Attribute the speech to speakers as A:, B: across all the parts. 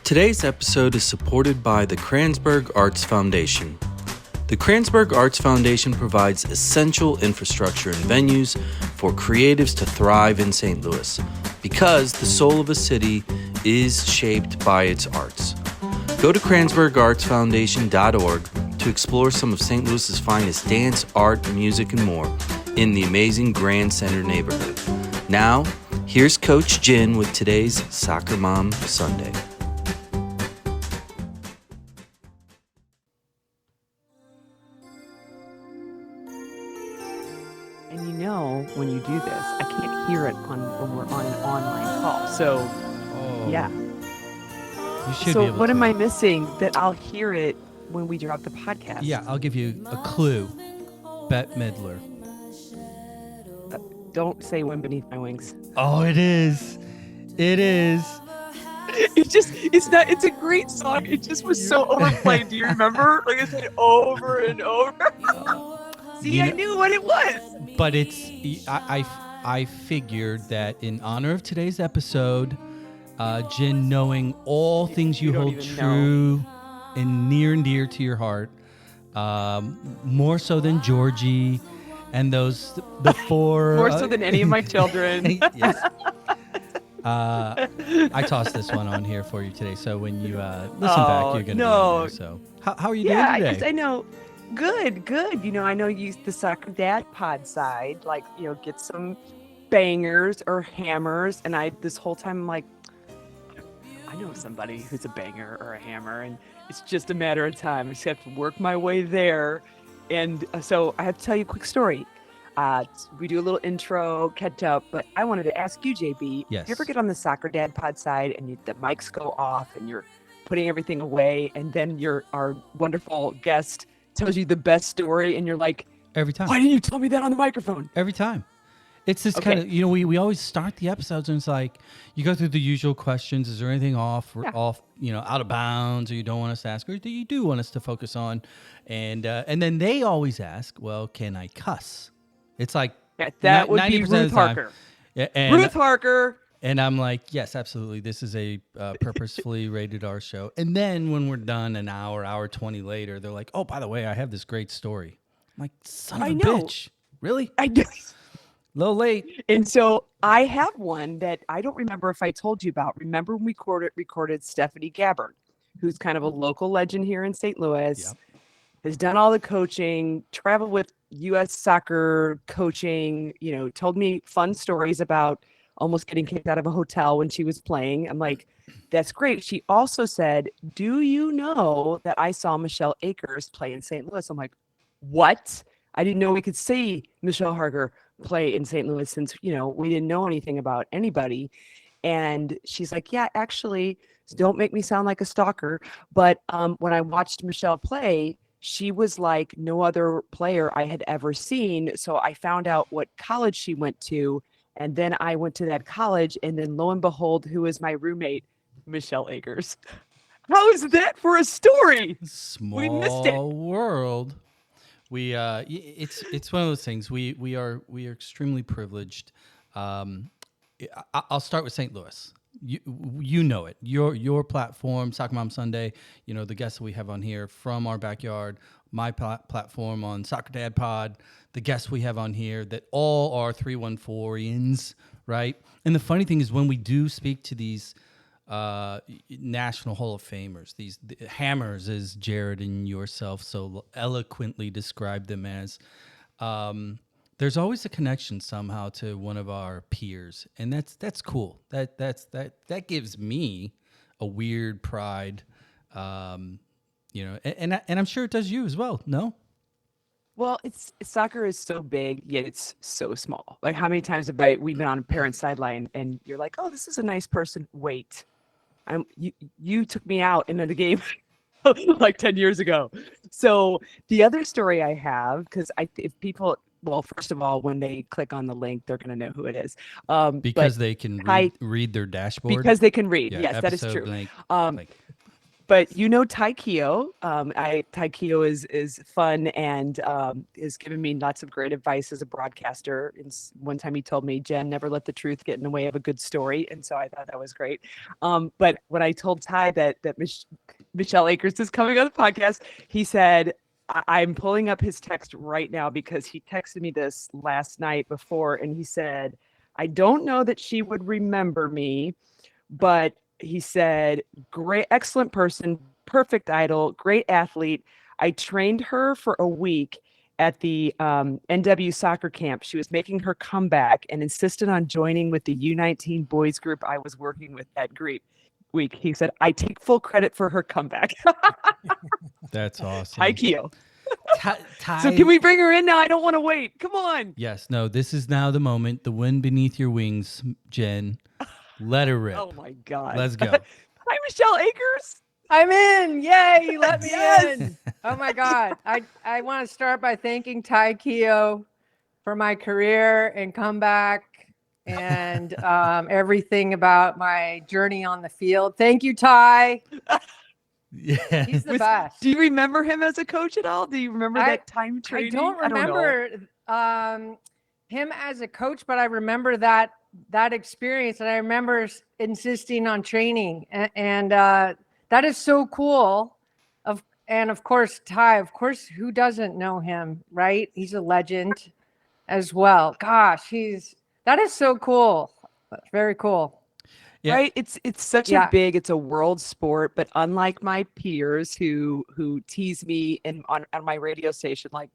A: Today's episode is supported by the Kranzberg Arts Foundation. The Kranzberg Arts Foundation provides essential infrastructure and venues for creatives to thrive in St. Louis because the soul of a city is shaped by its arts. Go to KranzbergArtsFoundation.org to explore some of St. Louis's finest dance, art, music, and more in the amazing Grand Center neighborhood. Now, here's Coach Jin with today's Soccer Mom Sunday.
B: And you know, when you do this, I can't hear it when we're on an online call. So, yeah.
C: You should be able
B: what
C: to.
B: am I missing that I'll hear it when we drop the podcast?
C: Yeah, I'll give you a clue. Bette Midler.
B: Don't say Wind Beneath My Wings.
C: Oh, it is. It is.
B: It's a great song. It just was so overplayed. Do you remember? Like I said over and over. See, I knew what it was.
C: But I figured that in honor of today's episode, Jen, knowing all things you hold true and near and dear to your heart, more so than Georgie and the four...
B: More so than any of my children.
C: Yes. I tossed this one on here for you today, so when you listen back, you're going to know. So how are you doing today?
B: Yeah, because I know... Good. You know, I know you use the Soccer Dad pod side, like, you know, get some bangers or hammers. And this whole time I'm like, I know somebody who's a banger or a hammer, and it's just a matter of time. I just have to work my way there. And so I have to tell you a quick story. We do a little intro, catch up, but I wanted to ask you, JB,
C: yes.
B: You ever get on the Soccer Dad pod side and the mics go off and you're putting everything away, and then our wonderful guest tells you the best story, and you're like,
C: every time.
B: Why didn't you tell me that on the microphone?
C: Every time. It's this kind of, you know, we always start the episodes and it's like, you go through the usual questions. Is there anything off, you know, out of bounds, or you don't want us to ask, or do you do want us to focus on? And then they always ask, well, can I cuss? It's like,
B: that would be Ruth Harker. Ruth Harker.
C: And I'm like, yes, absolutely. This is a purposefully rated R show. And then when we're done an hour 20 later, they're like, oh, by the way, I have this great story. I'm like, son of a bitch. Really?
B: I know.
C: A little late.
B: And so I have one that I don't remember if I told you about. Remember when we recorded Stephanie Gabbard, who's kind of a local legend here in St. Louis, has done all the coaching, traveled with U.S. soccer coaching, you know, told me fun stories about almost getting kicked out of a hotel when she was playing. I'm like, that's great. She also said, do you know that I saw Michelle Akers play in St. Louis? I'm like, what? I didn't know we could see Michelle Harker play in St. Louis, since, you know, we didn't know anything about anybody. And she's like, yeah, actually, don't make me sound like a stalker, but when I watched Michelle play, she was like no other player I had ever seen. So I found out what college she went to, and then I went to that college, and then lo and behold, who is my roommate? Michelle Akers. How is that for a story?
C: We missed it. World. We it's one of those things. We are extremely privileged. I'll start with St. Louis. You know it. Your platform, Soccer Mom Sunday. You know the guests that we have on here from our backyard. My platform on Soccer Dad Pod. The guests we have on here that all are 314ians, right? And the funny thing is when we do speak to these National Hall of Famers, these hammers, as Jared and yourself so eloquently described them as, there's always a connection somehow to one of our peers, and that's cool. That gives me a weird pride, you know, and I'm sure it does you as well. No.
B: Well, soccer is so big, yet it's so small. Like, how many times have we've been on a parent sideline, and you're like, "Oh, this is a nice person." Wait, you took me out in the game like 10 years ago. So the other story I have, because if people, well, first of all, when they click on the link, they're going to know who it is.
C: Because they can read their dashboard.
B: Because they can read.
C: Yeah,
B: yes, that is true.
C: Blank.
B: But you know Ty Keogh. Ty Keogh is fun and has given me lots of great advice as a broadcaster. And one time he told me, Jen, never let the truth get in the way of a good story. And so I thought that was great. But when I told Ty that Michelle Akers is coming on the podcast, he said, I'm pulling up his text right now because he texted me this last night before. And he said, I don't know that she would remember me, but he said, great, excellent person, perfect idol, great athlete. I trained her for a week at the NW soccer camp. She was making her comeback and insisted on joining with the U19 boys group I was working with that week. He said, I take full credit for her comeback.
C: That's awesome.
B: Hi, Keo.
C: Ty,
B: so can we bring her in now? I don't want to wait. Come on.
C: Yes. No, this is now the moment. The wind beneath your wings, Jen. Let her rip.
B: Oh, my God.
C: Let's go.
B: Hi, Michelle Akers.
D: I'm in. Yay. Let me
B: Yes.
D: in. Oh, my God. I want to start by thanking Ty Keogh for my career and comeback and everything about my journey on the field. Thank you, Ty.
C: Yeah.
D: He's the best.
B: Do you remember him as a coach at all? Do you remember that time training?
D: I don't remember him as a coach, but I remember that experience, and I remember insisting on training, and that is so cool. And of course, Ty, of course, who doesn't know him, right? He's a legend as well. Gosh, that is so cool. Very cool.
C: Yeah.
B: Right? It's such it's a world sport, but unlike my peers who tease me on my radio station, like,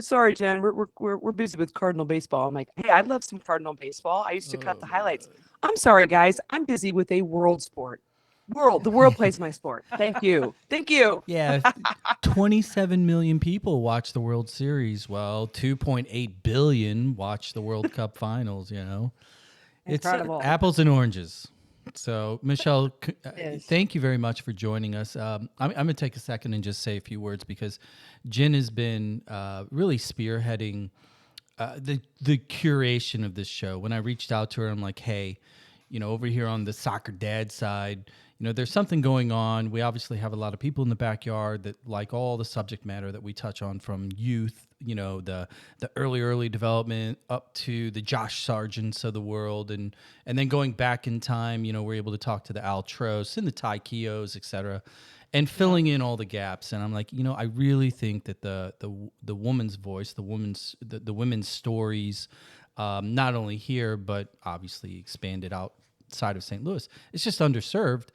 B: sorry, Jen, we're busy with Cardinal baseball. I'm like, hey, I love some Cardinal baseball. I used to cut the highlights. I'm sorry, guys. I'm busy with a world sport. The world plays my sport. Thank you.
C: Yeah. 27 million people watch the World Series. Well, 2.8 billion watch the World Cup finals,
D: Incredible.
C: It's apples and oranges. So, Michelle, thank you very much for joining us. I'm going to take a second and just say a few words because Jen has been really spearheading the curation of this show. When I reached out to her, I'm like, hey, over here on the soccer dad side, there's something going on. We obviously have a lot of people in the backyard that like all the subject matter that we touch on, from youth, the early development up to the Josh Sargents of the world. And then going back in time, we're able to talk to the Al Tros and the Ty Keoghs, et cetera, and filling in all the gaps. And I'm like, I really think that the woman's voice, the women's stories, not only here, but obviously expanded outside of St. Louis, it's just underserved.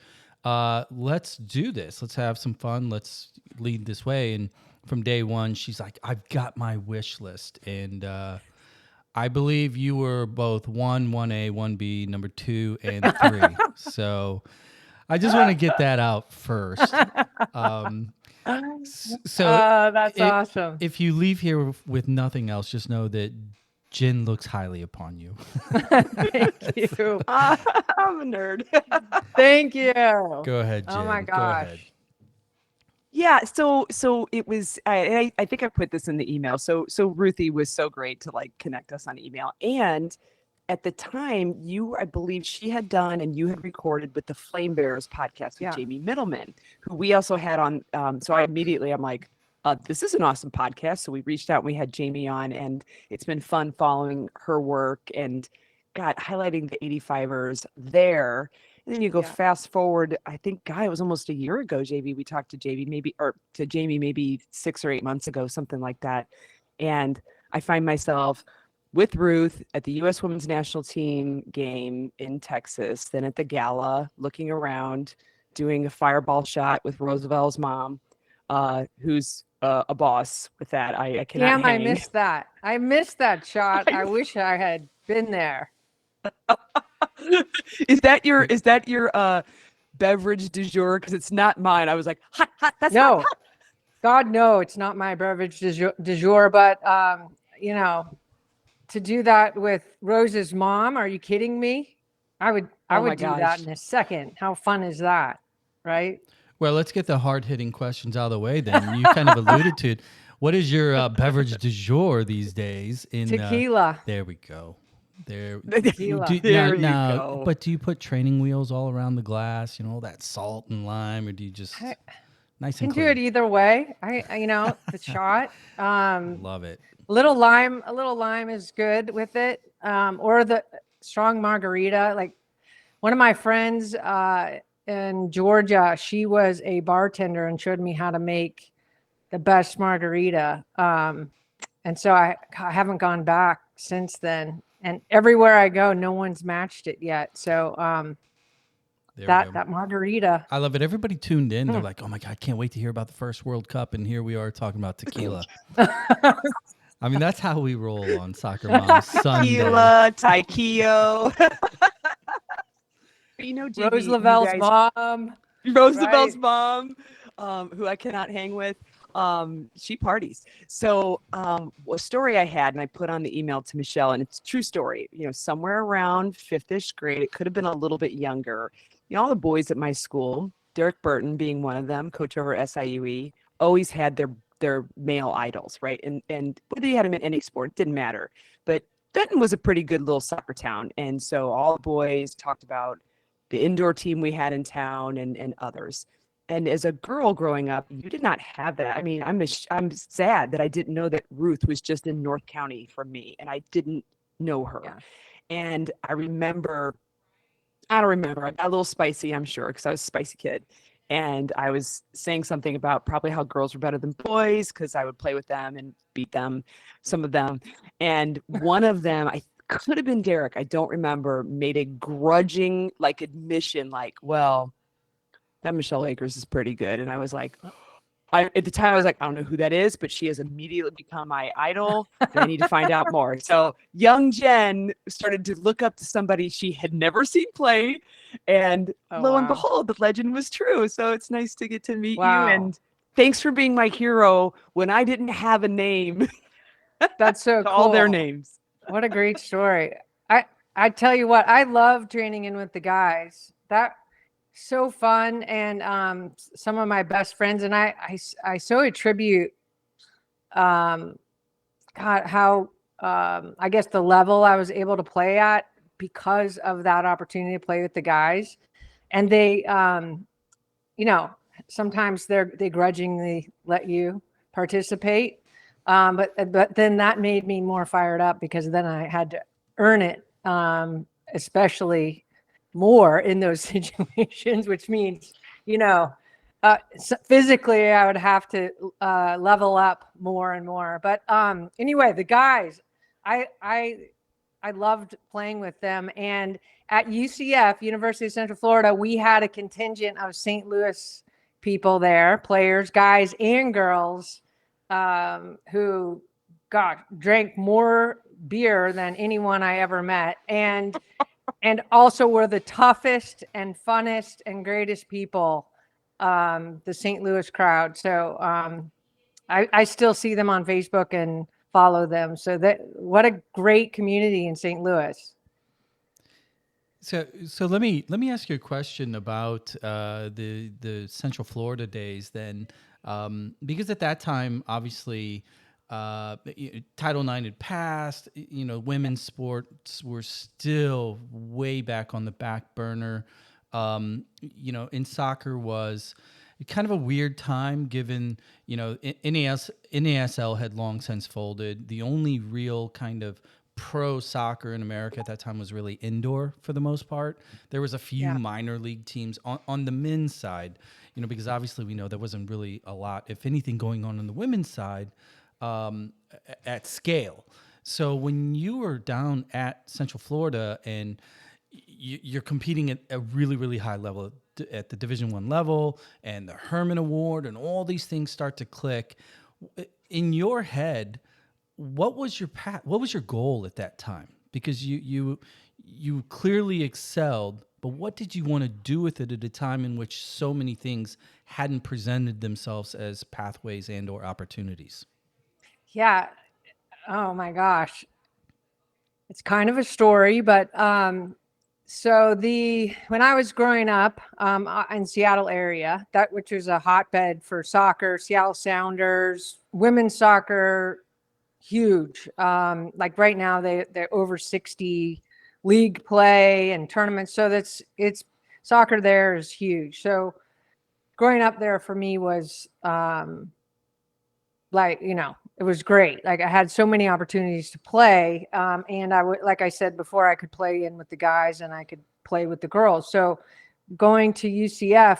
C: Let's do this. Let's have some fun. Let's lead this way. And from day one, she's like, I've got my wish list. And I believe you were both 1A, 1B, number 2, and 3. So I just want to get that out first.
D: That's awesome.
C: If you leave here with nothing else, just know that Jen looks highly upon you.
D: Thank you.
B: I'm a nerd.
D: Thank you.
C: Go ahead, Jen.
D: Oh my
C: Go ahead.
D: gosh.
B: Yeah, so it was. I think I put this in the email. So Ruthie was so great to connect us on email, and at the time, I believe she had done and you had recorded with the Flame Bearers podcast with Jamie Middleman, who we also had on. So I'm like, this is an awesome podcast. So we reached out and we had Jamie on, and it's been fun following her work and highlighting the 85ers there. And then you go fast forward, I think, it was almost a year ago, JB. We talked to Jamie maybe 6 or 8 months ago, something like that. And I find myself with Ruth at the U.S. Women's National Team game in Texas, then at the gala, looking around, doing a fireball shot with Roosevelt's mom, who's a boss with that. I cannot
D: Damn,
B: hang.
D: I missed that. I missed that shot. I wish I had been there.
B: Is that your beverage du jour? Because it's not mine. I was like, hot. That's
D: No.
B: hot.
D: God, no, it's not my beverage du jour, but to do that with Rose's mom, are you kidding me? I would do that in a second. How fun is that? Right?
C: Well, let's get the hard-hitting questions out of the way then. You kind of alluded to it. What is your beverage du jour these days?
D: Tequila.
C: There we go. There,
D: Tequila.
B: There you go.
C: But do you put training wheels all around the glass? You know, that salt and lime, or do you just nice
D: Can
C: and
D: do
C: clean?
D: it either way. The shot.
C: Love it.
D: A little lime is good with it. Or the strong margarita. Like one of my friends in Georgia, she was a bartender and showed me how to make the best margarita. And so I haven't gone back since then. And everywhere I go, no one's matched it yet. So
C: There we go.
D: that margarita.
C: I love it. Everybody tuned in. They're like, "Oh my god, I can't wait to hear about the first World Cup." And here we are talking about tequila. I mean, that's how we roll on Soccer Mom Sunday.
B: Tequila, Taikio. GB,
D: Rose
B: you
D: Lavelle's
B: guys-
D: mom.
B: Rose
D: Right.
B: Lavelle's mom, who I cannot hang with. She parties. So a story I had, and I put on the email to Michelle, and it's a true story. Somewhere around fifth-ish grade, it could have been a little bit younger. All the boys at my school, Derek Burton being one of them, coach over SIUE, always had their male idols, right? And whether you had them in any sport, it didn't matter. But Denton was a pretty good little soccer town, and so all the boys talked about the indoor team we had in town and others. And as a girl growing up, you did not have that. I mean, I'm sad that I didn't know that Ruth was just in North County from me, and I didn't know her.
D: Yeah.
B: And I don't remember. I got a little spicy, I'm sure, because I was a spicy kid. And I was saying something about probably how girls were better than boys because I would play with them and beat them, some of them. And one of them, I could have been Derek, I don't remember, made a grudging admission well, that Michelle Akers is pretty good. And I was like, at the time I was like, I don't know who that is, but she has immediately become my idol and I need to find out more. So young Jen started to look up to somebody she had never seen play. And lo and behold, the legend was true. So it's nice to get to meet you. And thanks for being my hero when I didn't have a name.
D: That's so cool.
B: All their names.
D: What a great story. I tell you what, I love training in with the guys. That so fun. And some of my best friends, and I so attribute God, how I guess the level I was able to play at because of that opportunity to play with the guys. And they sometimes they grudgingly let you participate. But then that made me more fired up because then I had to earn it, especially more in those situations, which means, physically I would have to level up more and more. But anyway, the guys, I loved playing with them. And at UCF, University of Central Florida, we had a contingent of St. Louis people there, players, guys and girls, who drank more beer than anyone I ever met, and also were the toughest and funnest and greatest people, the St. Louis crowd. So I still see them on Facebook and follow them. So what a great community in St. Louis.
C: So let me ask you a question about the Central Florida days then, because at that time, obviously, Title IX had passed. Women's sports were still way back on the back burner. In soccer was kind of a weird time given, NASL had long since folded. The only real kind of pro soccer in America at that time was really indoor for the most part. There was a few minor league teams on the men's side, because obviously we know there wasn't really a lot, if anything, going on the women's side at scale. So when you were down at Central Florida and you're competing at a really, really high level at the Division I level and the Herman Award and all these things start to click in your head, what was your path? What was your goal at that time? Because you clearly excelled, but what did you want to do with it at a time in which so many things hadn't presented themselves as pathways and or opportunities?
D: Yeah. Oh my gosh. It's kind of a story, but so when I was growing up in Seattle area, which was a hotbed for soccer, Seattle Sounders, women's soccer, huge. Like right now they're over 60 league play and tournaments. So it's soccer there is huge. So growing up there for me was like, it was great. Like I had so many opportunities to play. And I would, like I said before, I could play in with the guys and I could play with the girls. So going to UCF,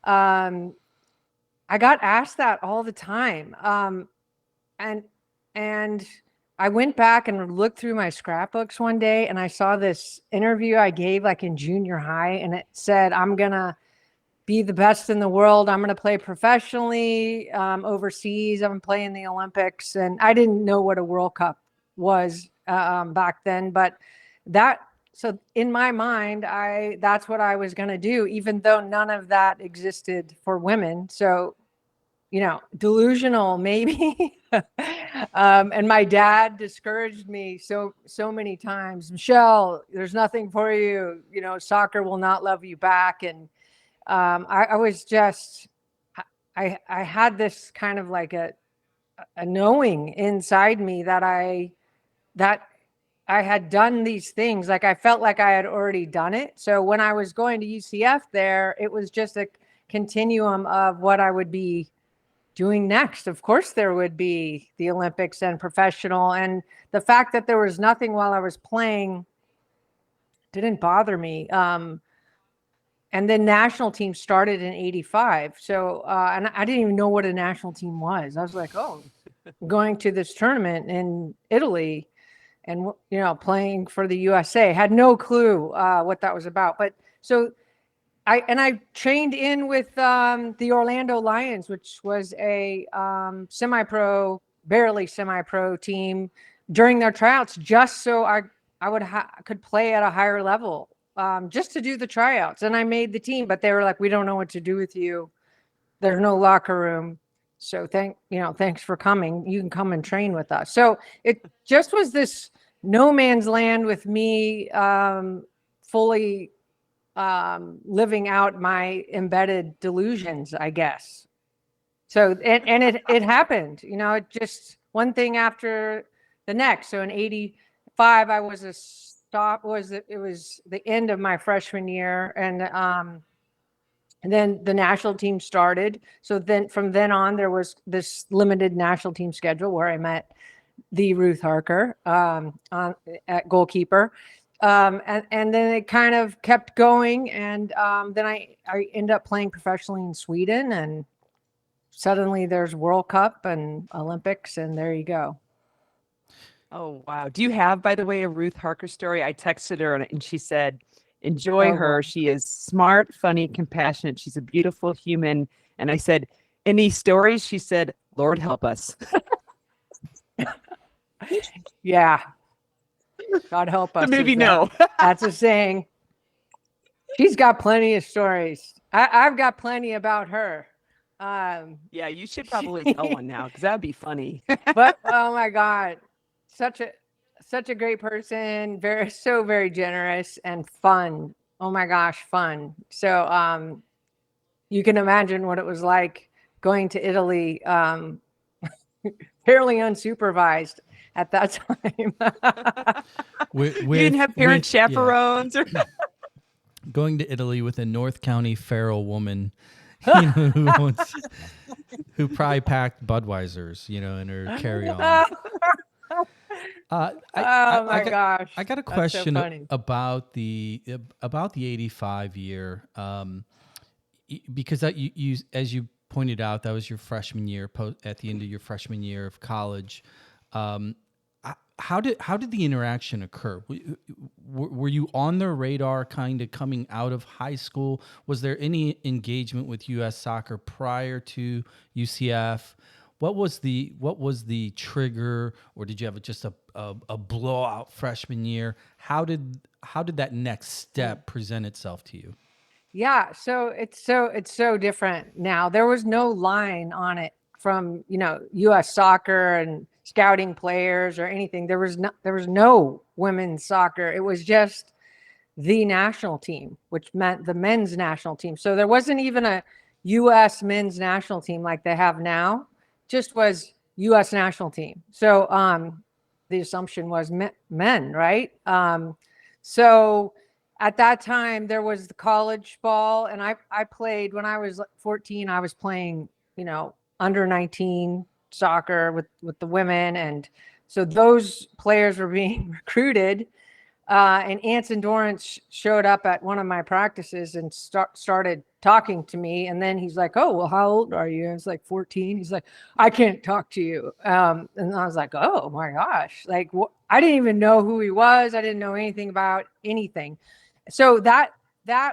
D: I got asked that all the time. And I went back and looked through my scrapbooks one day and I saw this interview I gave like in junior high, and it said, I'm going to be the best in the world. I'm going to play professionally overseas. I'm playing the Olympics. And I didn't know what a World Cup was back then, but so in my mind, that's what I was going to do, even though none of that existed for women. So, delusional maybe. And my dad discouraged me so many times. Michelle, there's nothing for you. Soccer will not love you back. And I was just, I had this kind of like a knowing inside me that I had done these things. Like I felt like I had already done it. So when I was going to UCF there, it was just a continuum of what I would be doing next. Of course, there would be the Olympics and professional. And the fact that there was nothing while I was playing didn't bother me. And then national team started in 85. So, and I didn't even know what a national team was. I was like, oh, going to this tournament in Italy and, playing for the USA. Had no clue what that was about. But so I trained in with the Orlando Lions, which was a semi-pro, barely semi-pro team during their tryouts, just so I could play at a higher level. Just to do the tryouts. And I made the team, but they were like, we don't know what to do with you. There's no locker room. So thanks for coming. You can come and train with us. So it just was this no man's land with me fully living out my embedded delusions, I guess. So, and it happened, it just one thing after the next. So in 85, I was it was the end of my freshman year, and then the national team started. So then from then on, there was this limited national team schedule where I met the Ruth Harker at goalkeeper, and then it kind of kept going, and then I ended up playing professionally in Sweden, and suddenly there's World Cup and Olympics, and there you go.
B: Oh, wow. Do you have, by the way, a Ruth Harker story? I texted her and she said, enjoy her. She is smart, funny, compassionate. She's a beautiful human. And I said, any stories? She said, Lord help us.
D: Yeah. God help us.
B: So maybe no.
D: That's a saying. She's got plenty of stories. I've got plenty about her.
B: Yeah, you should probably tell one now because that'd be funny.
D: But oh my God. Such a great person, very generous and fun. Oh my gosh, fun. So you can imagine what it was like going to Italy fairly unsupervised at that time.
B: You didn't have parent chaperones or
C: going to Italy with a North County feral woman who probably packed Budweisers, in her carry-on.
D: Oh my gosh!
C: I got a question about the 85 year, because you as you pointed out, that was your freshman year, at the end of your freshman year of college. How did the interaction occur? Were you on their radar kind of coming out of high school? Was there any engagement with U.S. soccer prior to UCF? What was the trigger, or did you have just a blowout freshman year? How did that next step present itself to you?
D: Yeah, so it's so different now. There was no line on it from U.S. soccer and scouting players or anything. There was no women's soccer. It was just the national team, which meant the men's national team. So there wasn't even a U.S. men's national team like they have now. Just was U.S. national team. So the assumption was men, right? So at that time there was the college ball, and I played when I was 14. I was playing, under 19 soccer with the women, and so those players were being recruited. And Anson Dorrance showed up at one of my practices and started talking to me. And then he's like, "Oh, well, how old are you?" I was like 14. He's like, "I can't talk to you." And I was like, "Oh my gosh." Like, I didn't even know who he was. I didn't know anything about anything. So that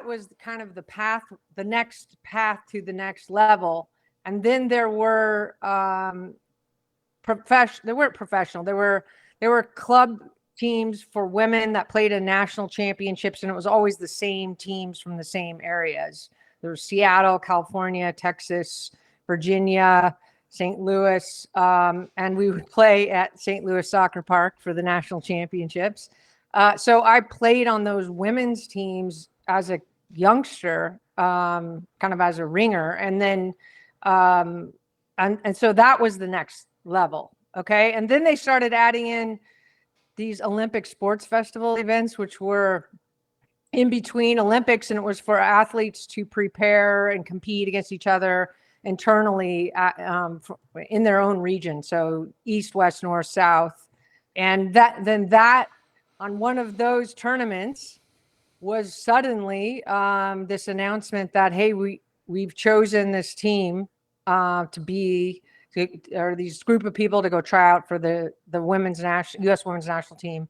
D: was kind of the path, the next path to the next level. And then there were they weren't professional. They were club teams for women that played in national championships, and it was always the same teams from the same areas. There was Seattle, California, Texas, Virginia, St. Louis, and we would play at St. Louis Soccer Park for the national championships. So I played on those women's teams as a youngster, kind of as a ringer, and then and so that was the next level. Okay, and then they started adding in these Olympic sports festival events, which were in between Olympics, and it was for athletes to prepare and compete against each other internally in their own region. So east, west, north, south. And that on one of those tournaments was suddenly this announcement that, hey, we've chosen this team or these group of people to go try out for the U.S. women's national team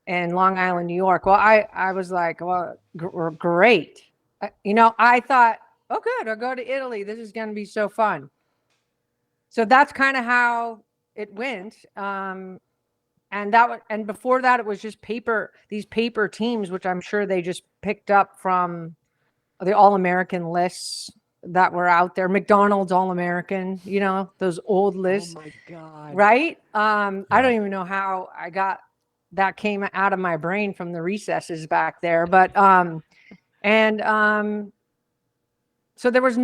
D: in Long Island, New York. Well, I was like, well, great. I thought, oh, good, I'll go to Italy. This is going to be so fun. So that's kind of how it went. And before that, it was just these paper teams, which I'm sure they just picked up from the All-American lists that were out there. McDonald's All-American, those old lists.
B: Oh my God.
D: Right? I don't even know how I got that came out of my brain from the recesses back there. But so there was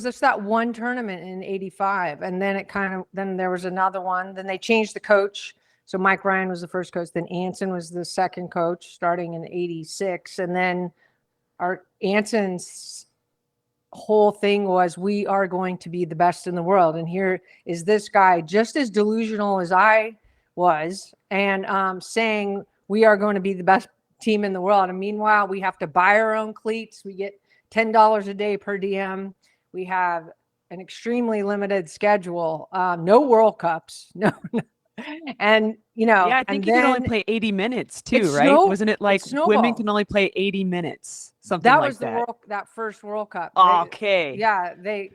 D: just that one tournament in 85, and then then there was another one. Then they changed the coach. So Mike Ryan was the first coach, then Anson was the second coach starting in 86. And then Anson's whole thing was, we are going to be the best in the world. And here is this guy, just as delusional as I was, and saying we are going to be the best team in the world. And meanwhile, we have to buy our own cleats. We get $10 a day per diem. We have an extremely limited schedule. No World Cups. No. And
B: I think you can only play 80 minutes too, right? Wasn't it like women can only play 80 minutes? Something
D: that
B: like
D: was that first World Cup.
B: Okay.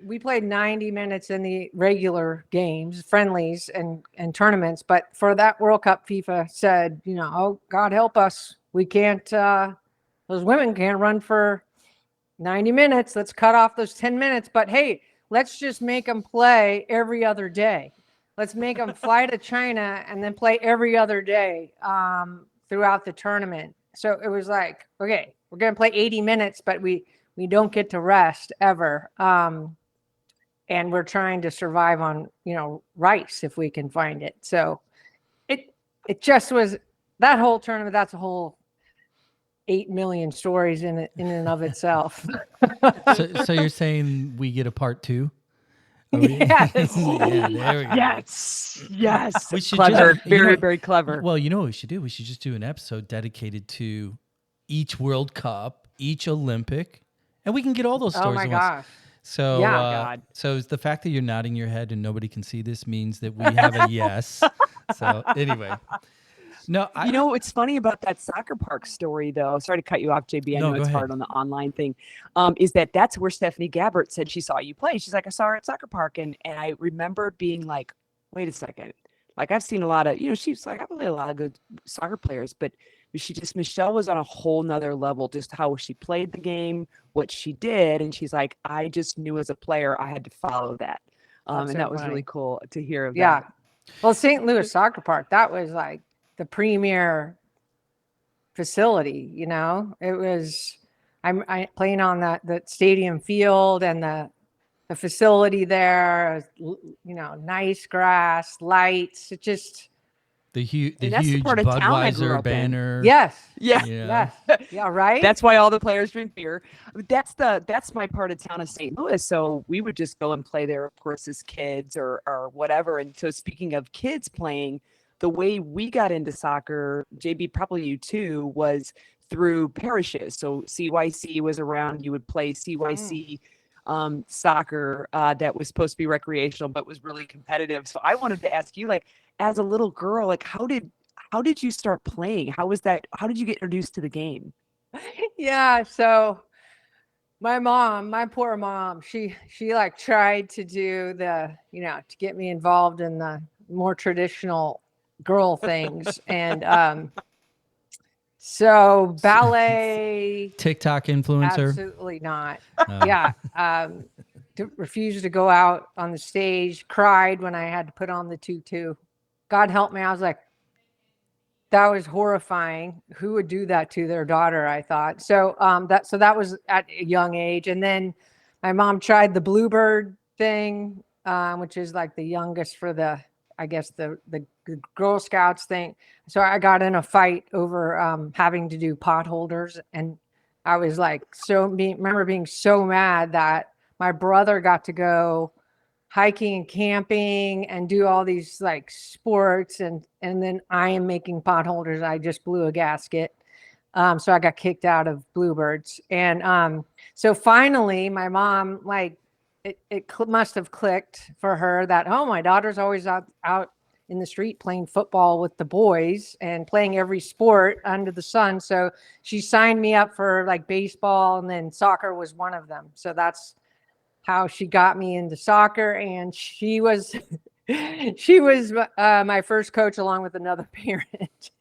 D: We played 90 minutes in the regular games, friendlies and tournaments. But for that World Cup, FIFA said, oh, God help us. We can't, those women can't run for 90 minutes. Let's cut off those 10 minutes. But hey, let's just make them play every other day. Let's make them fly to China and then play every other day throughout the tournament. So it was like, okay, we're going to play 80 minutes, but we don't get to rest ever. And we're trying to survive on, rice if we can find it. So it just was that whole tournament. That's a whole 8 million stories in and of itself.
C: So you're saying we get a part 2?
D: Yes.
C: Yeah, there we go.
B: Yes.
C: We should
B: clever.
C: just,
B: very, very clever.
C: Well, you know what we should do? We should just do an episode dedicated to each World Cup, each Olympic, and we can get all those stories.
D: Oh my gosh.
C: So,
B: God.
C: So the fact that you're nodding your head and nobody can see this means that we have a yes. So anyway. No,
B: what's funny about that soccer park story, though? Sorry to cut you off, JB. I know it's hard on the online thing. Is that's where Stephanie Gabbert said she saw you play. She's like, I saw her at soccer park, and I remember being like, wait a second. Like, I've seen a lot of, she's like, I play a lot of good soccer players, but Michelle was on a whole nother level, just how she played the game, what she did, and she's like, I just knew as a player I had to follow that, and that was really cool to hear of that.
D: Well, St. Louis Soccer Park, that was like the premier facility, it was, I'm playing on that stadium field, and the facility there, nice grass, lights. It just,
C: the huge
B: that's the part of town I grew
C: Budweiser
B: up in.
C: banner.
D: yes,
B: Yeah.
D: yes, yeah, right.
B: That's why all the players drink beer. That's my part of town of St. Louis. So we would just go and play there, of course, as kids or whatever. And so speaking of kids playing, the way we got into soccer, JB, probably you too, was through parishes. So CYC was around. You would play CYC soccer that was supposed to be recreational, but was really competitive. So I wanted to ask you, like, as a little girl, like, how did you start playing? How was that? How did you get introduced to the game?
D: Yeah, so my poor mom, she like tried to do the, to get me involved in the more traditional girl things. And so ballet,
C: TikTok influencer.
D: absolutely not. Yeah. Refused to go out on the stage, cried when I had to put on the tutu. God help me. I was like, that was horrifying. Who would do that to their daughter? I thought. So that was at a young age. And then my mom tried the Bluebird thing, which is like the youngest for the Girl Scouts thing. So I got in a fight over having to do pot holders, and I was like, remember being so mad that my brother got to go hiking and camping and do all these like sports, and then I am making pot holders. I just blew a gasket. So I got kicked out of Bluebirds. And so finally my mom, like, it must have clicked for her that, oh, my daughter's always out in the street playing football with the boys and playing every sport under the sun. So she signed me up for like baseball, and then soccer was one of them. So that's how she got me into soccer. And she was my first coach, along with another parent.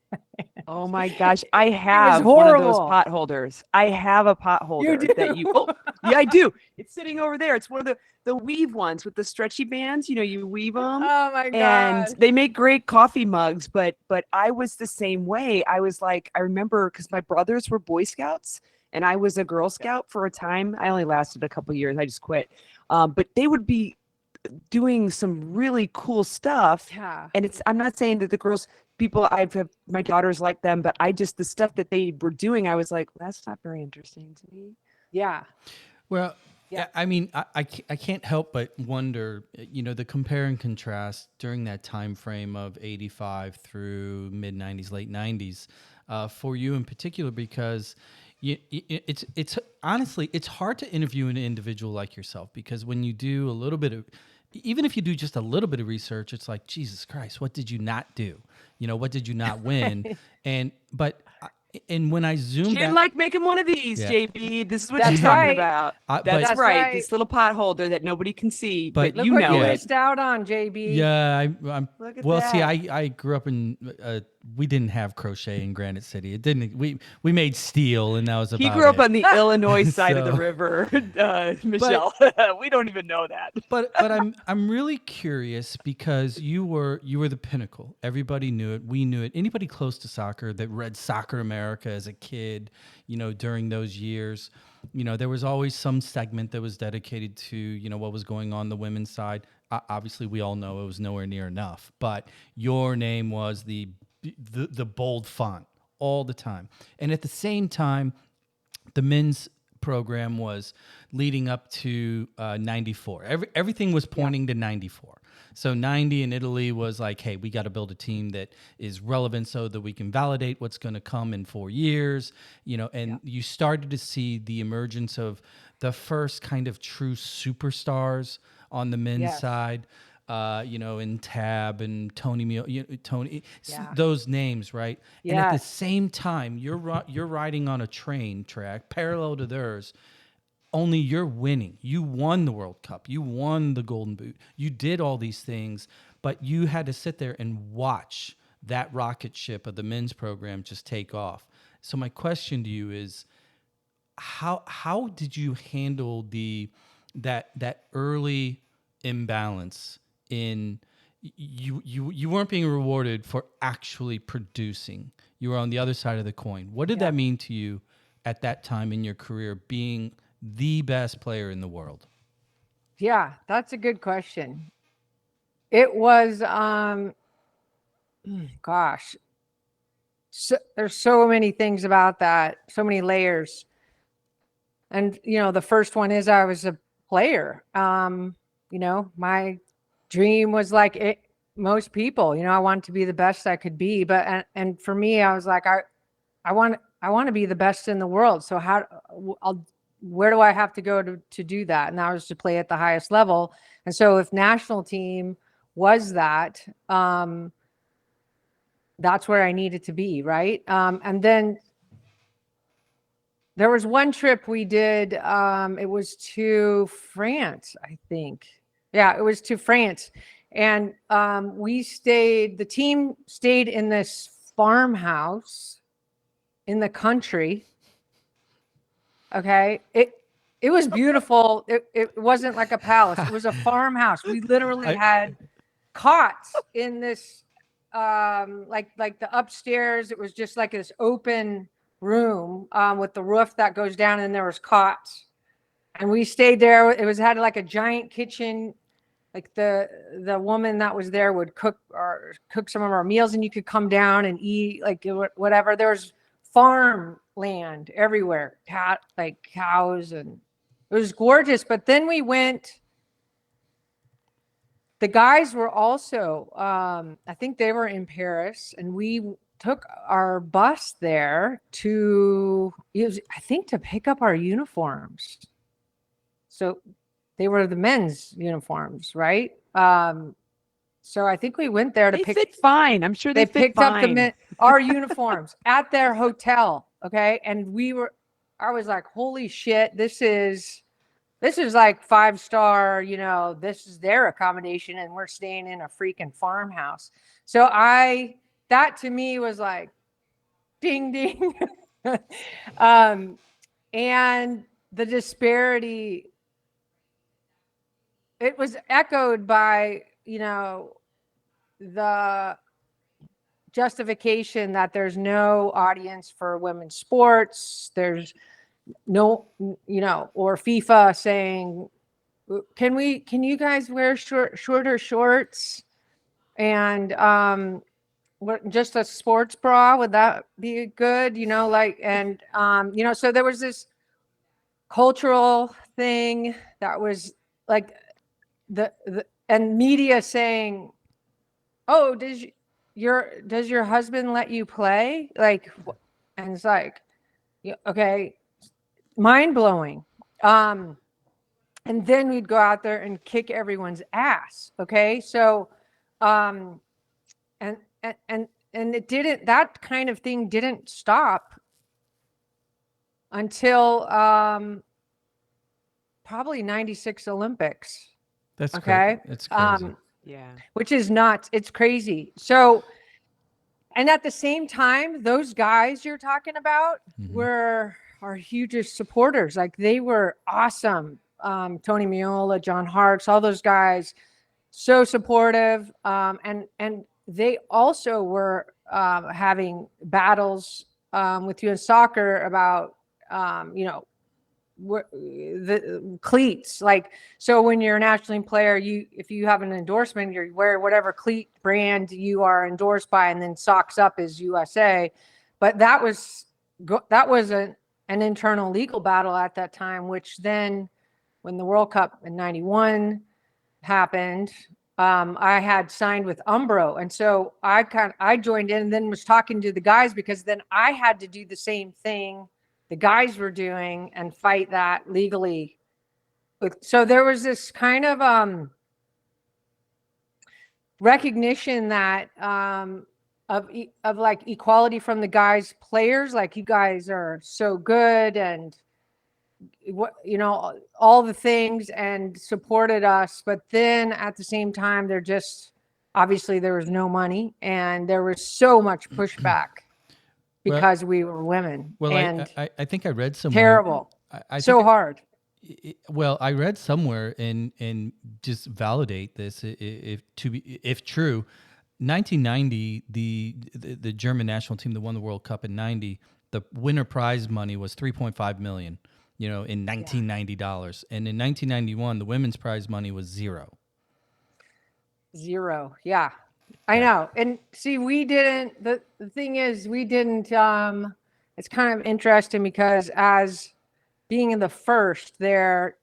B: Oh my gosh, I have one of those pot holders. I have a pot holder that you. Oh, yeah, I do. It's sitting over there. It's one of the weave ones with the stretchy bands. You weave them.
D: Oh my god!
B: And they make great coffee mugs. But I was the same way. I was like, I remember because my brothers were Boy Scouts and I was a Girl Scout for a time. I only lasted a couple years. I just quit. But they would be doing some really cool stuff.
D: Yeah.
B: And I'm not saying that the girls. People, my daughters like them, but the stuff that they were doing, I was like, that's not very interesting to me.
D: Yeah.
C: Well,
D: Yeah.
C: I mean, I can't help but wonder, the compare and contrast during that time frame of 85 through mid 90s, late 90s, for you in particular, because it's honestly, it's hard to interview an individual like yourself, because when you do a little bit of, even if you do just a little bit of research, it's like, Jesus Christ, what did you not do? What did you not win? And when I zoomed
B: She didn't
C: out,
B: like making one of these,
C: Yeah.
B: JB. This is what
D: That's
B: she's talking
D: right.
B: about.
C: But-
B: That's
C: That's
B: right.
D: right.
B: This little pot holder that nobody can see, but
C: But
B: you
D: Look
B: know
D: what you
B: it.
D: missed out on, JB.
C: yeah, I'm
B: Look at
C: well. See,
B: that.
C: I grew up in. We didn't have crochet in Granite City. It didn't. We made steel, and that was about
B: He grew up
C: it.
B: on the Illinois side of the
C: So-
B: river, Michelle. We don't even know that.
C: But I'm really curious, because you were the pinnacle. Everybody knew it. We knew it. Anybody close to soccer that read Soccer America as a kid, during those years, there was always some segment that was dedicated to what was going on the women's side. Obviously, we all know it was nowhere near enough, but your name was the bold font all the time. And at the same time, the men's program was leading up to 94. Everything was pointing to 94. So 90 in Italy was like, hey, we got to build a team that is relevant so that we can validate what's going to come in 4 years, and you started to see the emergence of the first kind of true superstars on the men's
D: Yes.
C: side. In Tab and Tony,
D: Yeah.
C: those names, right? And at the
D: Yes.
C: same time, you're riding on a train track parallel to theirs. Only you're winning. You won the World Cup. You won the Golden Boot. You did all these things, but you had to sit there and watch that rocket ship of the men's program just take off. So my question to you is, how did you handle that early imbalance in you weren't being rewarded for actually producing. You were on the other side of the coin. What did that mean to you at that time in your career, being the best player in the world?
D: Yeah, that's a good question. It was, gosh, there's so many things about that, so many layers. And, the first one is I was a player. My dream was like most people, I wanted to be the best I could be. But, and for me, I was like, I want to be the best in the world. So where do I have to go to do that? And that was to play at the highest level. And so if national team was that, that's where I needed to be. Right. And then there was one trip we did. It was to France, I think. Yeah, it was to France. And the team stayed in this farmhouse in the country. Okay. It was beautiful. It wasn't like a palace. It was a farmhouse. We literally had cots in this, like the upstairs. It was just like this open room with the roof that goes down, and there was cots. And we stayed there. It had like a giant kitchen. Like the woman that was there would cook some of our meals, and you could come down and eat, like whatever. There was farm land everywhere, cows, and it was gorgeous. But then we went, the guys were also, I think they were in Paris, and we took our bus there to pick up our uniforms. So they were the men's uniforms, right? So I think we went there to
B: They fit fine. I'm sure they fit
D: picked
B: fine.
D: up our uniforms at their hotel. Okay. And I was like, holy shit, this is like 5-star, this is their accommodation, and we're staying in a freaking farmhouse. So that to me was like, ding, ding. And the disparity, it was echoed by, the justification that there's no audience for women's sports. There's no, or FIFA saying, can you guys wear shorter shorts and just a sports bra? Would that be good? So there was this cultural thing that was like and media saying, oh, does your husband let you play? Like, and it's like, okay, mind blowing. And then we'd go out there and kick everyone's ass. Okay. So, and that kind of thing didn't stop until, probably 96 Olympics.
C: That's
D: okay.
C: It's crazy.
B: Yeah.
D: Which is nuts. It's crazy. So, and at the same time, those guys you're talking about were our hugest supporters. Like, they were awesome. Tony Miola, John Harks, all those guys, so supportive. And they also were having battles with U.S. Soccer about, the cleats. Like, so when you're a national team player, if you have an endorsement, you wear whatever cleat brand you are endorsed by, and then Socks Up is USA. But that was an internal legal battle at that time, which then when the World Cup in 91 happened, I had signed with Umbro. And so I joined in and then was talking to the guys, because then I had to do the same thing the guys were doing and fight that legally. So there was this kind of recognition that of like equality from the guys players, like, you guys are so good, and all the things, and supported us. But then at the same time, obviously there was no money, and there was so much pushback because we were women.
C: Well,
D: and
C: I think I read somewhere.
D: Terrible. Hard.
C: Well, I read somewhere, and just validate this if true. 1990, the German national team that won the World Cup in '90, the winner prize money was $3.5 million. in $1990. And in 1991, the women's prize money was $0.
D: Zero. Yeah. I know. And see, we didn't, the thing is, we didn't, it's kind of interesting because as being in the first there,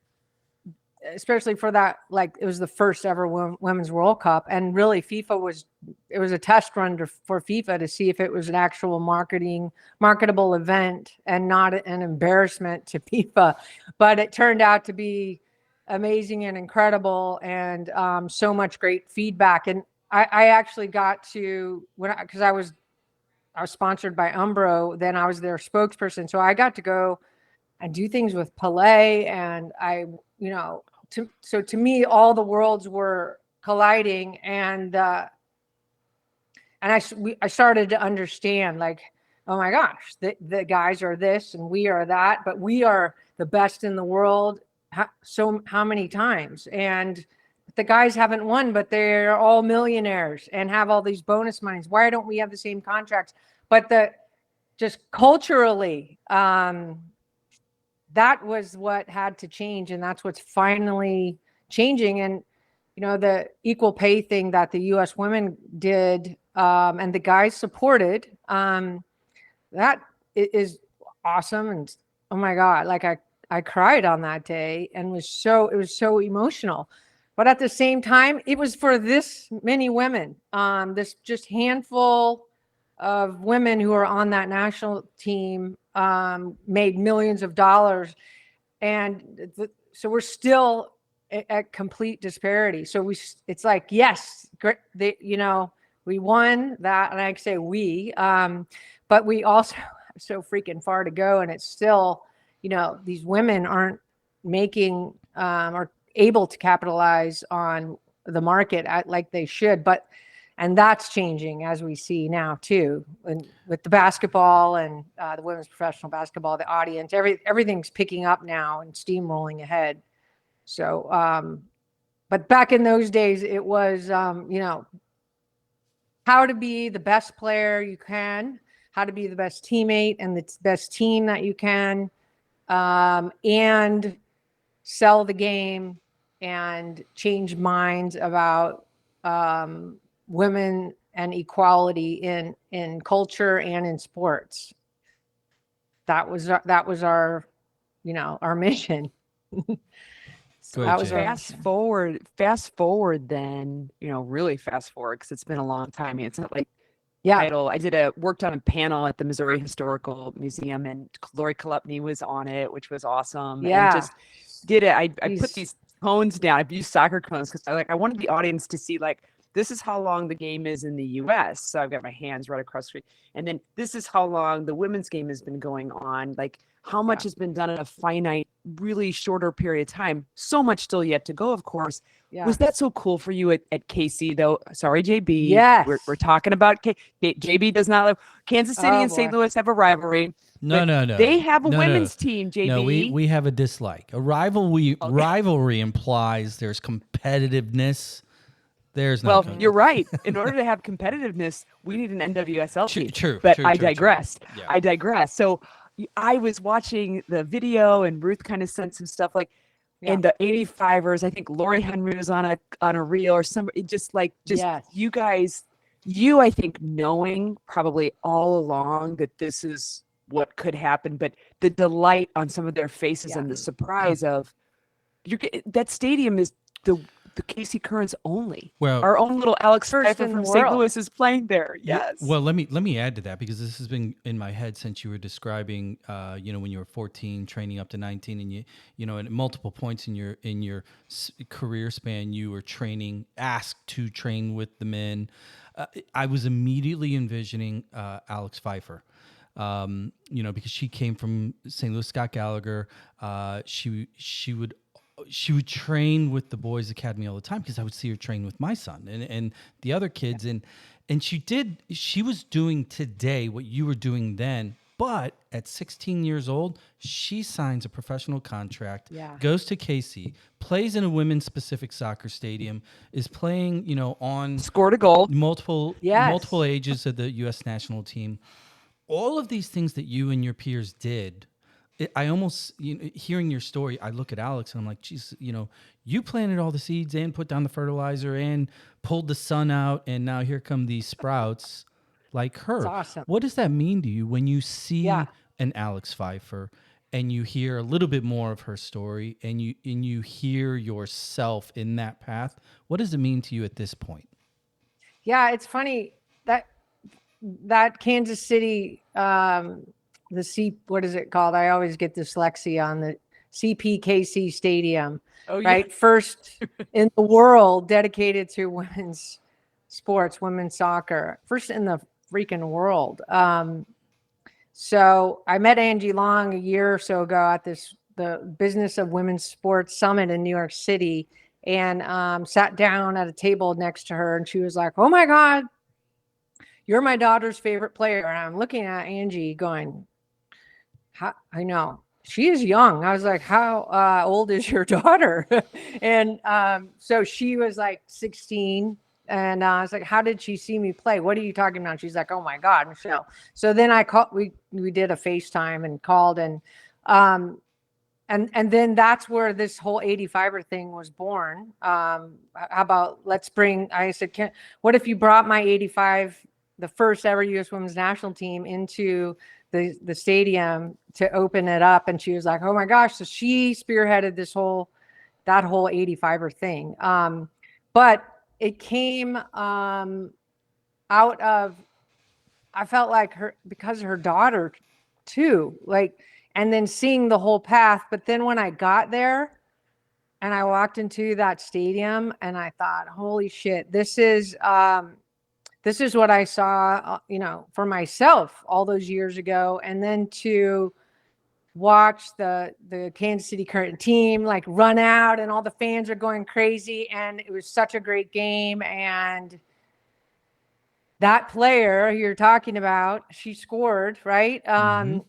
D: especially for that, like it was the first ever Women's World Cup. And really it was a test run for FIFA to see if it was an actual marketable event and not an embarrassment to FIFA. But it turned out to be amazing and incredible, and so much great feedback. And I actually got to, because I was sponsored by Umbro, then I was their spokesperson. So I got to go and do things with Pelé, and so to me, all the worlds were colliding, and I started to understand, like, oh my gosh, the guys are this and we are that, but we are the best in the world. How many times? And the guys haven't won, but they're all millionaires and have all these bonus monies. Why don't we have the same contracts? But just culturally, that was what had to change, and that's what's finally changing. And the equal pay thing that the U.S. women did, and the guys supported, that is awesome. And oh my God, like I cried on that day, and it was so emotional. But at the same time, it was for this many women, this just handful of women who are on that national team, made millions of dollars. And so we're still at complete disparity. So it's like, yes, we won that. And I say we, but we also have so freaking far to go. And it's still, these women aren't making, or able to capitalize on the market like they should. And that's changing, as we see now too, and with the basketball and the women's professional basketball, the audience, everything's picking up now and steamrolling ahead. So, but back in those days, it was, how to be the best player you can, how to be the best teammate and the best team that you can, and sell the game and change minds about women and equality in culture and in sports. That was our our mission.
C: So
B: that was fast forward then, really fast forward, because it's been a long time. I mean, it's not like title. I worked on a panel at the Missouri Historical Museum, and Lori Kolupny was on it, which was awesome.
D: Yeah.
B: And just did it. I put these cones down. I've used soccer cones because I wanted the audience to see, like, this is how long the game is in the US. So I've got my hands right across the street. And then this is how long the women's game has been going on. Like, how much has been done in a finite, really shorter period of time. So much still yet to go, of course. Yeah. Was that so cool for you at KC, though? Sorry, JB.
D: Yes.
B: We're talking about JB does not live. Kansas City and St. Louis have a rivalry.
C: No.
B: They have a women's team, JB.
C: No, we have a dislike. A rivalry implies there's competitiveness. There's no.
B: Well, you're right. In order to have competitiveness, we need an NWSL team.
C: True.
B: But I digress.
C: Yeah.
B: I digress. So I was watching the video, and Ruth kind of sent some stuff, like, and the 85ers. I think Lori Henry was on a reel or somebody. Yes. You guys, I think, knowing probably all along that this is what could happen, but the delight on some of their faces and the surprise of that stadium is the Casey Currents only. Well, our own little Alex Pfeiffer from St. Louis is playing there. Yes.
C: Well, let me add to that, because this has been in my head since you were describing, when you were 14, training up to 19, and at multiple points in your career span, you were asked to train with the men. I was immediately envisioning Alex Pfeiffer. Because she came from St. Louis, Scott Gallagher. She would train with the boys' academy all the time, because I would see her train with my son and the other kids. And she was doing today what you were doing then, but at 16 years old, she signs a professional contract, goes to KC, plays in a women's specific soccer stadium, is playing,
B: scored a goal,
C: multiple ages of the U.S. national team. All of these things that you and your peers did I almost, hearing your story, I look at Alex and I'm like, geez, you planted all the seeds and put down the fertilizer and pulled the sun out, and now here come these sprouts like her.
D: It's awesome.
C: What does that mean to you when you see
D: Yeah.
C: an Alex Pfeiffer and you hear a little bit more of her story and you hear yourself in that path? What does it mean to you at this point?
D: Yeah, it's funny that Kansas City, what is it called? I always get dyslexia on the CPKC Stadium, right? First in the world dedicated to women's sports, women's soccer, first in the freaking world. So I met Angie Long a year or so ago at the Business of Women's Sports Summit in New York City, and sat down at a table next to her, and she was like, "Oh my God, you're my daughter's favorite player." And I'm looking at Angie going, I know she is young. I was like, how old is your daughter? And so she was like 16. And I was like, how did she see me play? What are you talking about? She's like, oh my God, Michelle. So then I called, we did a FaceTime and called, and then that's where this whole 85er thing was born. How about I said, what if you brought my 85, the first ever U.S. Women's National Team, into the stadium to open it up? And she was like, oh my gosh. So she spearheaded that whole 85er thing. But it came out of, I felt like because of her daughter too, and then seeing the whole path. But then when I got there and I walked into that stadium, and I thought, holy shit, this is what I saw, for myself all those years ago. And then to watch the Kansas City current team run out, and all the fans are going crazy, and it was such a great game. And that player you're talking about, she scored, right?
C: Mm-hmm.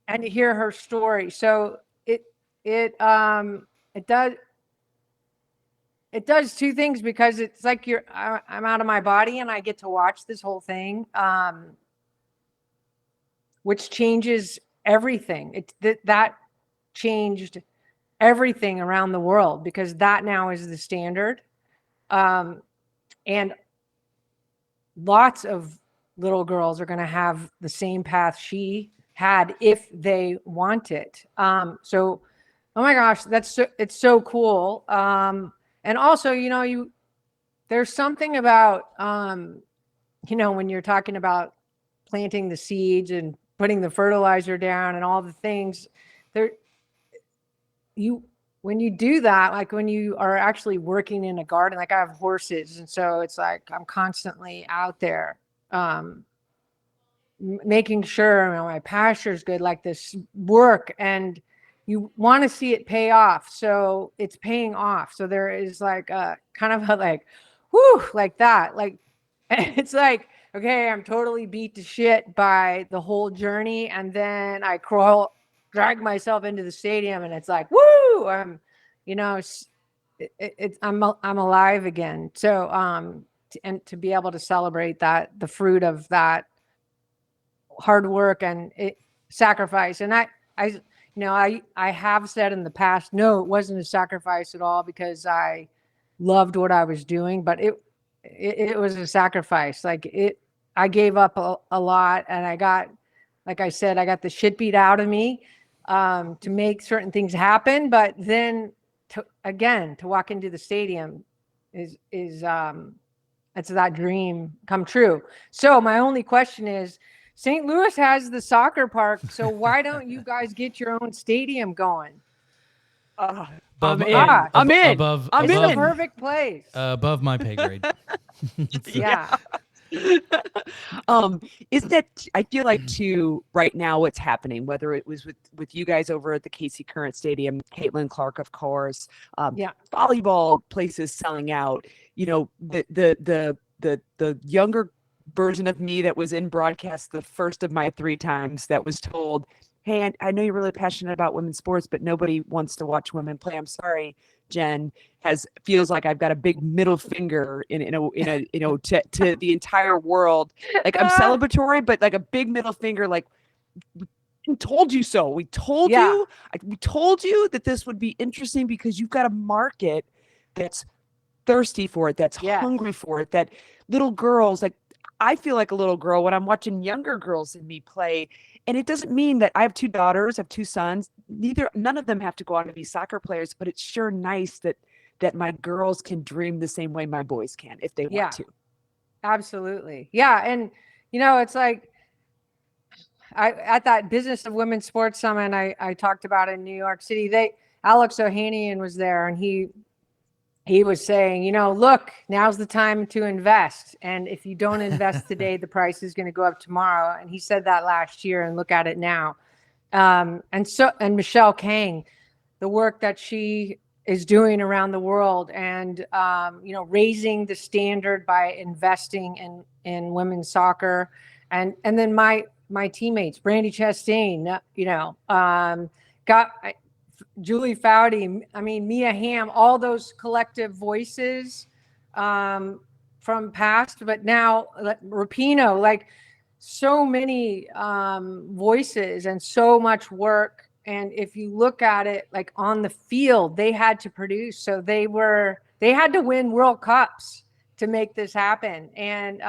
D: And to hear her story. So it does two things, because it's like I'm out of my body and I get to watch this whole thing, which changes everything. That changed everything around the world, because that now is the standard. And lots of little girls are going to have the same path she had if they want it. So, oh my gosh, it's so cool. And also, there's something about, when you're talking about planting the seeds and putting the fertilizer down and all the things when you do that, when you are actually working in a garden, I have horses. And so it's like, I'm constantly out there, making sure my pasture is good, this work, and you want to see it pay off. So it's paying off. So there is a kind of a whoo, that, it's like, okay, I'm totally beat to shit by the whole journey. And then I drag myself into the stadium, and it's like, woo, I'm alive again. So, and to be able to celebrate the fruit of that hard work and sacrifice. And I have said in the past, no, it wasn't a sacrifice at all, because I loved what I was doing, but it was a sacrifice. I gave up a lot, and I got, like I said, I got the shit beat out of me, to make certain things happen. But then to walk into the stadium is it's that dream come true. So my only question is, St. Louis has the soccer park, so why don't you guys get your own stadium going?
C: I'm in.
D: It's a perfect place.
C: Above my pay grade.
D: Yeah.
B: Is that, I feel like too right now what's happening, whether it was with you guys over at the KC Current Stadium, Caitlin Clark, of course, volleyball places selling out, the younger version of me that was in broadcast the first of my 3 times that was told, hey, I know you're really passionate about women's sports, but nobody wants to watch women play. I'm sorry, Jen, feels like I've got a big middle finger to the entire world. I'm celebratory, but a big middle finger, told you so. We told you. We told you that this would be interesting because you've got a market that's thirsty for it, that's hungry for it, that little girls, like I feel like a little girl when I'm watching younger girls than me play. And it doesn't mean that I have 2 daughters, I have 2 sons. None of them have to go on to be soccer players, but it's sure nice that my girls can dream the same way my boys can if they want to.
D: Absolutely. Yeah. And, it's like, at that Business of Women's Sports Summit I talked about in New York City, Alex Ohanian was there, and he was saying, look, now's the time to invest. And if you don't invest today, the price is going to go up tomorrow. And he said that last year, and look at it now. And Michelle Kang, the work that she is doing around the world, and, raising the standard by investing in women's soccer. And then my teammates, Brandy Chastain, got Julie Foudy, Mia Hamm, all those collective voices from past, but now Rapinoe, like so many voices and so much work. And if you look at it, like on the field, they had to produce. So they had to win World Cups to make this happen. And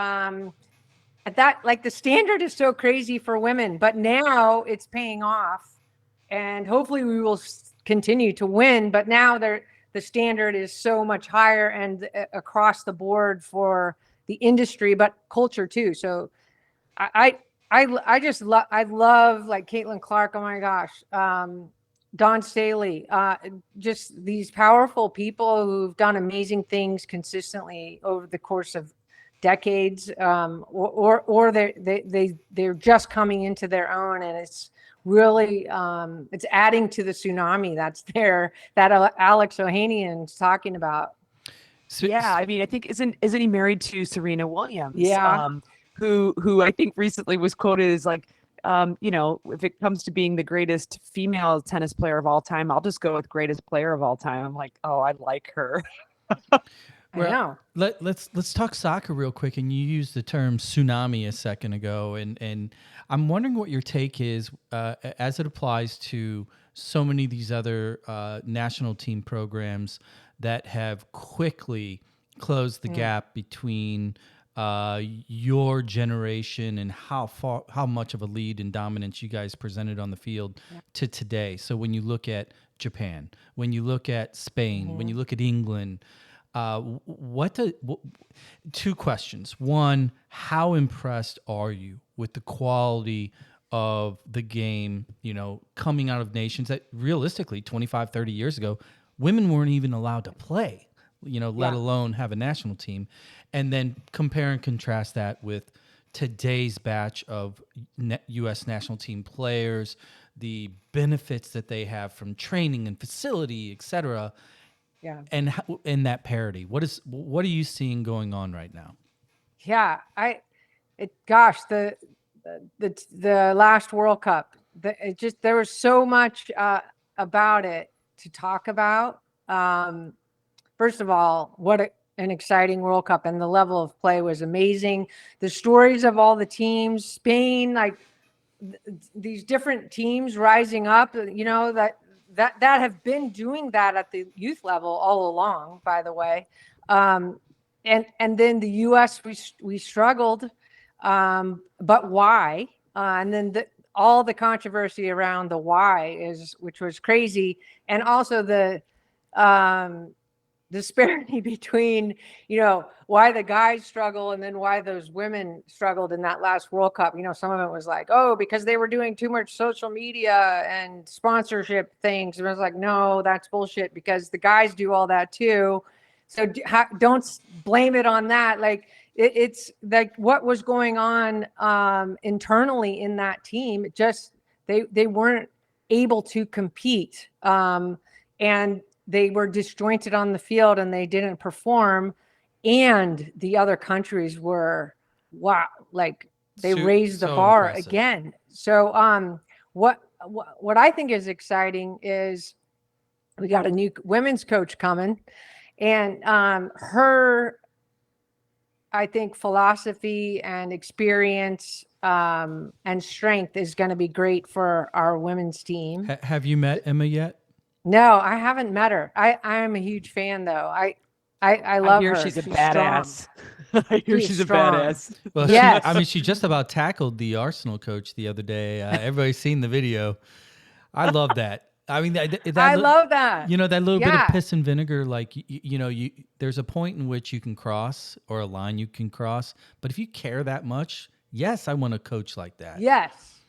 D: at that, like the standard is so crazy for women, but now it's paying off, and hopefully we will continue to win. But now the standard is so much higher and across the board for the industry, but culture too. So I love like Caitlin Clark. Oh my gosh. Dawn Staley, just these powerful people who've done amazing things consistently over the course of decades, or they're just coming into their own, and it's really it's adding to the tsunami that's there that Alex Ohanian's talking about.
B: I think isn't he married to Serena Williams?
D: Yeah.
B: Who I think recently was quoted as like, if it comes to being the greatest female tennis player of all time, I'll just go with greatest player of all time. I'm like, oh, I like her.
C: Well, let's talk soccer real quick. And you used the term tsunami a second ago, and I'm wondering what your take is as it applies to so many of these other national team programs that have quickly closed the gap between your generation and how much of a lead and dominance you guys presented on the field to today. So when you look at Japan, when you look at Spain, when you look at England. Two questions. One, how impressed are you with the quality of the game, coming out of nations that realistically 25, 30 years ago, women weren't even allowed to play, let alone have a national team. And then compare and contrast that with today's batch of U.S. national team players, the benefits that they have from training and facility, et cetera.
D: Yeah.
C: And in that parity, what are you seeing going on right now?
D: Yeah, the last World Cup, there was so much about it to talk about. First of all, what an exciting World Cup, and the level of play was amazing. The stories of all the teams, Spain, like these different teams rising up, that have been doing that at the youth level all along, by the way. And then the U.S., we struggled, but why? And then all the controversy around the why which was crazy. And also the disparity between, why the guys struggle and then why those women struggled in that last World Cup. Some of it was like, oh, because they were doing too much social media and sponsorship things. And I was like, no, that's bullshit, because the guys do all that too. So don't blame it on that. Like it's like what was going on internally in that team. It just, they weren't able to compete. And they were disjointed on the field and they didn't perform. And the other countries were, wow, like they raised the bar impressive. Again. So what I think is exciting is we got a new women's coach coming, and her I think philosophy and experience and strength is going to be great for our women's team.
C: Have you met Emma yet?
D: No, I haven't met her. I am a huge fan though. I love her.
B: She's a badass. I hear she's a
D: strong.
B: badass.
C: Well,
D: Yes.
C: she just about tackled the Arsenal coach the other day. Everybody's seen the video. I love that. I mean,
D: I love that.
C: You know, that little bit
D: Yeah.
C: of piss and vinegar, like, there's a point in which you can cross, or a line you can cross. But if you care that much, yes, I want a coach like that.
D: Yes.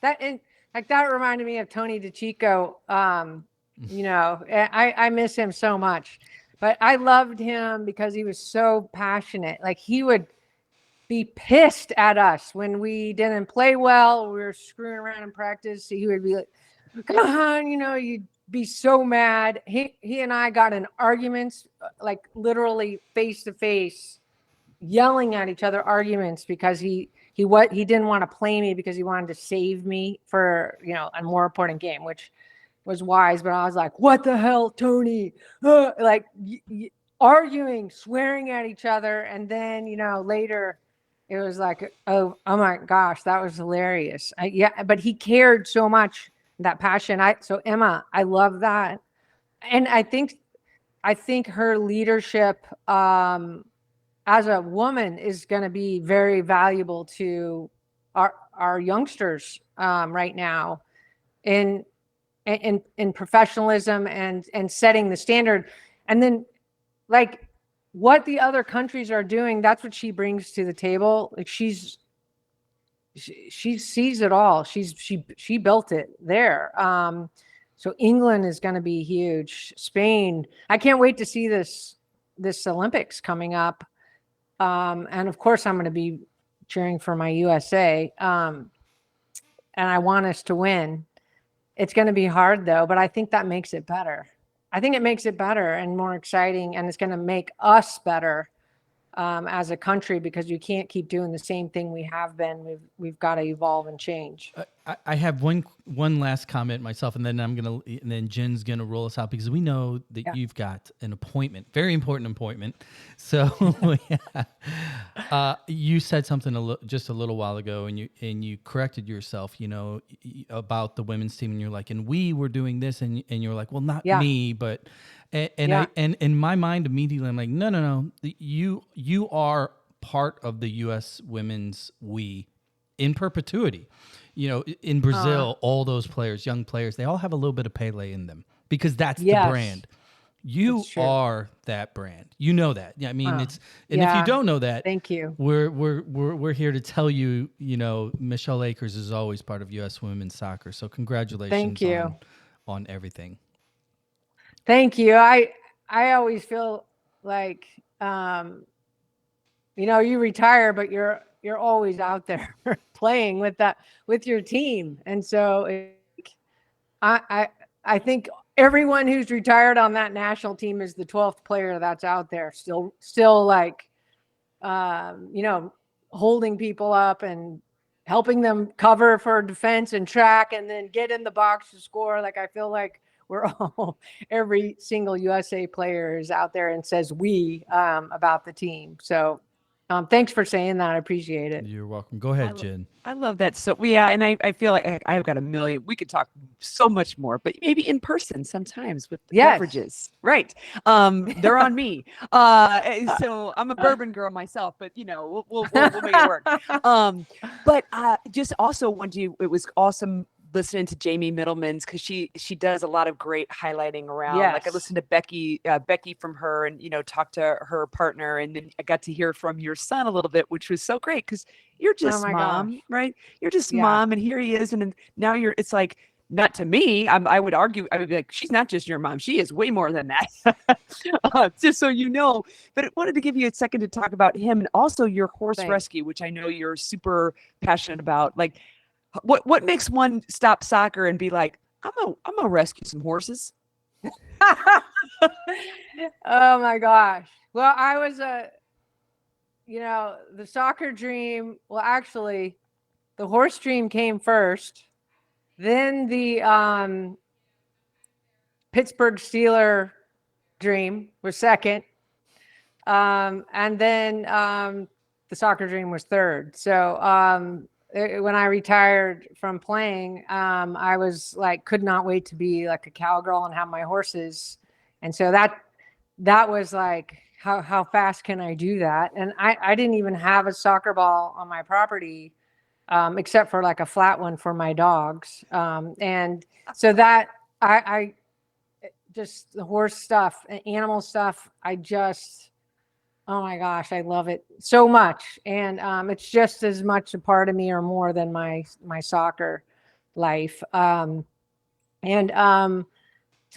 D: That reminded me of Tony DeCicco. I miss him so much, but I loved him because he was so passionate. Like, he would be pissed at us when we didn't play well, we were screwing around in practice. He would be like, come on, you'd be so mad. He and I got in arguments, like literally face to face, yelling at each other, arguments, because he didn't want to play me because he wanted to save me for a more important game, which was wise. But I was like, what the hell, Tony? Arguing, swearing at each other, and then later it was like, oh my gosh, that was hilarious. But he cared so much, that passion. So Emma, I love that, and I think her leadership as a woman is going to be very valuable to our youngsters right now in professionalism and setting the standard. And then, like, what the other countries are doing, that's what she brings to the table. Like, she sees it all. She built it there. So England is going to be huge. Spain. I can't wait to see this Olympics coming up. And of course, I'm going to be cheering for my USA. And I want us to win. It's going to be hard though, but I think that makes it better. I think it makes it better and more exciting, and it's going to make us better as a country, because you can't keep doing the same thing we have been. We've got to evolve and change.
C: I have one last comment myself, and then Jen's gonna roll us out, because we know that you've got an appointment, very important appointment. So you said something just a little while ago, and you corrected yourself, about the women's team, and you're like, and we were doing this, and you're like, well, not me, but and in my mind immediately I'm like, no, you are part of the U.S. women's we in perpetuity. In Brazil, all those players, young players, they all have a little bit of Pele in them, because that's the brand. You are that brand. You know that. Yeah, I mean, if you don't know that,
D: thank you.
C: We're here to tell you. Michelle Akers is always part of U.S. women's soccer. So congratulations.
D: Thank you
C: on everything.
D: Thank you. I always feel like you retire, but you're always out there playing with your team. And so I think everyone who's retired on that national team is the 12th player that's out there still like, holding people up and helping them cover for defense and track, and then get in the box to score. Like, I feel like every single USA player is out there and says we about the team. So thanks for saying that. I appreciate it.
C: You're welcome. Go ahead, Jen.
B: I love that. So and I feel like I've got a million. We could talk so much more, but maybe in person sometimes with the beverages. Right. They're on me. So I'm a bourbon girl myself, but we'll make it work. But just also it was awesome listening to Jamie Middleman's, because she does a lot of great highlighting around. Like, I listened to Becky from her, and talked to her partner, and then I got to hear from your son a little bit, which was so great, because you're just mom, right? You're just mom, and here he is, and now it's like, not to me. I would argue, I would be like, she's not just your mom; she is way more than that. Just so you know. But I wanted to give you a second to talk about him, and also your horse rescue, which I know you're super passionate about. Like, what makes one stop soccer and be like, I'm gonna rescue some horses?
D: Oh my gosh. Well, I was the soccer dream. Well, actually, the horse dream came first. Then the Pittsburgh Steeler dream was second. And then the soccer dream was third. So when I retired from playing, I was like, could not wait to be like a cowgirl and have my horses. And so that was like, how fast can I do that? And I didn't even have a soccer ball on my property, except for like a flat one for my dogs. And so that I just the horse stuff, animal stuff, oh my gosh, I love it so much. And it's just as much a part of me or more than my soccer life. So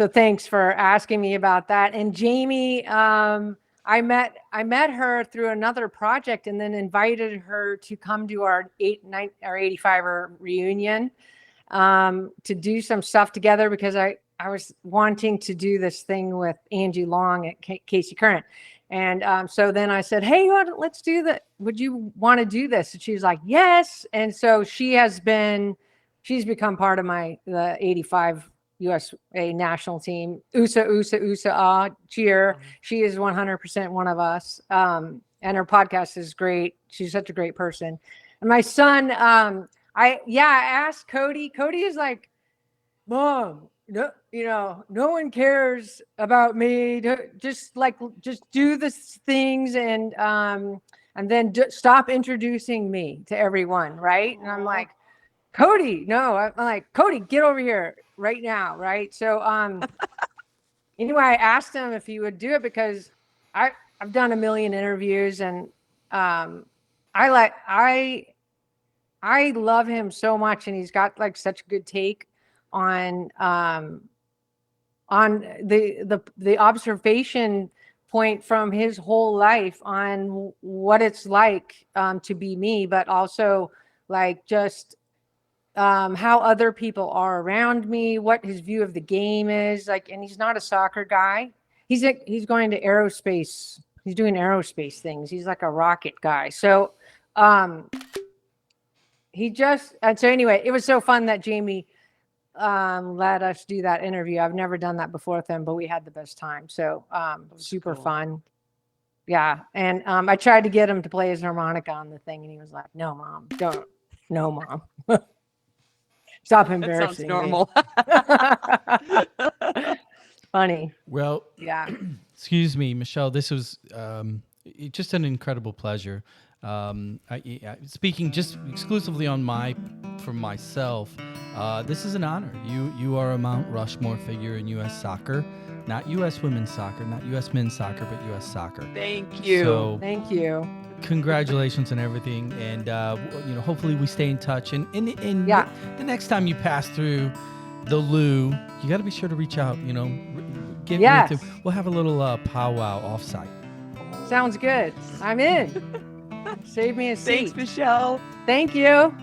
D: thanks for asking me about that. And Jamie, I met her through another project and then invited her to come to our 85er reunion to do some stuff together, because I was wanting to do this thing with Angie Long at Casey Current. And so then I said, hey, let's do that. Would you want to do this? And she was like, yes. And so she's become part of the 85 USA national team. USA, cheer. She is 100% one of us. And her podcast is great. She's such a great person. And my son, I asked Cody. Cody is like, Mom, no, no one cares about me. Just do the things and then stop introducing me to everyone, right? And I'm like, Cody, no. I'm like, Cody, get over here right now, right? So anyway, I asked him if he would do it because I've done a million interviews, and I love him so much, and he's got like such a good take on the observation point from his whole life on what it's like to be me, but also like just how other people are around me, what his view of the game is like. And he's not a soccer guy. He's going to aerospace. He's doing aerospace things. He's like a rocket guy. So and so anyway, it was so fun that Jamie let us do that interview. I've never done that before with him, but we had the best time. So super cool. Fun. Yeah. And I tried to get him to play his harmonica on the thing, and he was like, no, Mom, don't. No, Mom. Stop embarrassing
B: that sounds normal.
D: Funny.
C: Well,
D: yeah.
C: Excuse me, Michelle. This was just an incredible pleasure. Speaking just exclusively for myself, this is an honor. You are a Mount Rushmore figure in U.S. soccer, not U.S. women's soccer, not U.S. men's soccer, but U.S. soccer.
B: Thank you.
C: So,
D: thank you.
C: Congratulations on everything, and hopefully we stay in touch. And the next time you pass through the Lou, you got to be sure to reach out. We'll have a little powwow offsite.
D: Sounds good. I'm in. Save me a seat.
B: Thanks, Michelle.
D: Thank you.